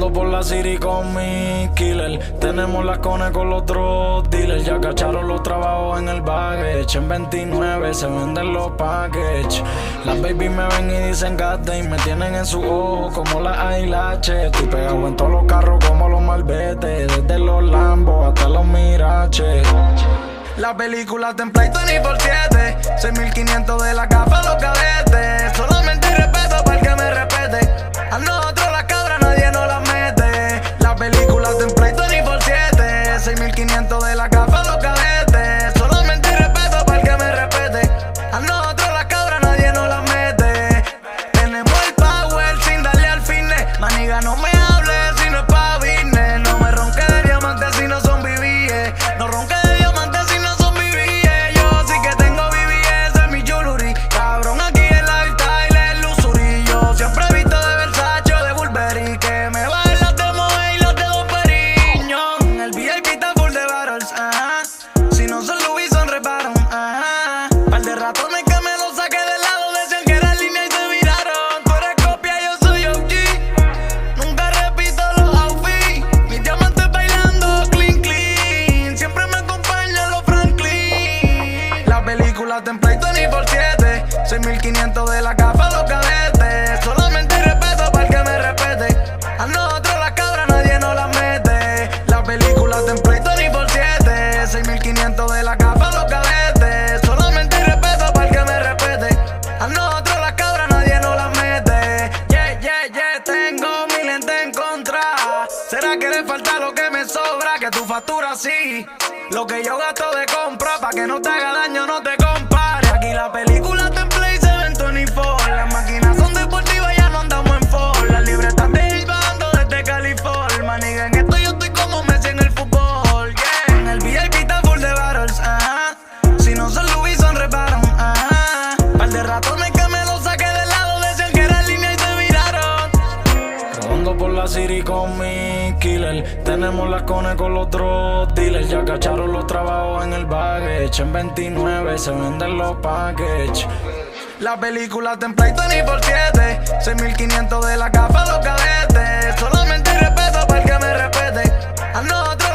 Ando por la city con mi killer. Tenemos las cones con los drug dealers. Ya cacharon los trabajos en el baggage. En 29 se venden los packages. Las baby me ven y dicen y me tienen en su ojo como las eyelashes. Estoy pegado en todos los carros como los malbetes. Desde los Lambos hasta los Miraches. La película template 24/7. 6500 de la capa los cadetes. Solamente respeto para el que me respete. A nosotros las cabras nadie nos las mete. La película template 24/7. 6500 de la capa los cadetes. Solamente respeto para el que me respete. A nosotros las cabras nadie nos las mete. Tenemos el power sin darle al fitness. Maniga, no me hables si no es pa' business. No me ronque de diamantes si no son BBS. No ronque de diamantes si no son BBS. Yo sí que tengo BBS en mi jewelry. Cabrón, aquí el lifestyle es luxury. Yo siempre he visto de Versace o de Burberry. Que me bajen las de Moe y las de Don Periño. El VIP está full de battles, ajá. Si no son Louis son reparon, ajá. Par de ratones que me lo saqué del lado. Decían que era en línea y se viraron. Tú eres copia, yo soy OG. Nunca repito los outfits. Mis diamantes bailando clean, clean. Siempre me acompañan los Franklin. La película template 24/7. 6500 de la capa los cadetes. Solamente respeto para el que me respete. A nosotros las cabras nadie nos las mete. La película template 24/7. 6500 de la capa los cadetes. Solamente respeto para el que me respete. A nosotros las cabras nadie nos las mete. Yeah, yeah, yeah, tengo mi lente en contra. ¿Será que le falta lo que me sobra? Que tu factura sí. Lo que yo gasto de compra, pa' que no te haga daño, no te compare. Aquí la película template se ven 24. Las máquinas son deportivas, ya no andamos en Ford. Las libretas de Ilvando desde California. Nigga, en esto yo estoy como Messi en el fútbol, yeah. En el VIP está full de battles, ajá. Si no son Louis son reparon, ajá. Par de ratones que me lo saqué del lado. Decían que era en línea y se viraron. Ando por la city con mi killer. Tenemos las cones con los drug dealers. Ya cacharon los trabajos en el baggage. En 29 se venden los packages. La película template 24/7. 6500 de la capa los cadetes. Solamente respeto para el que me respete. A nosotros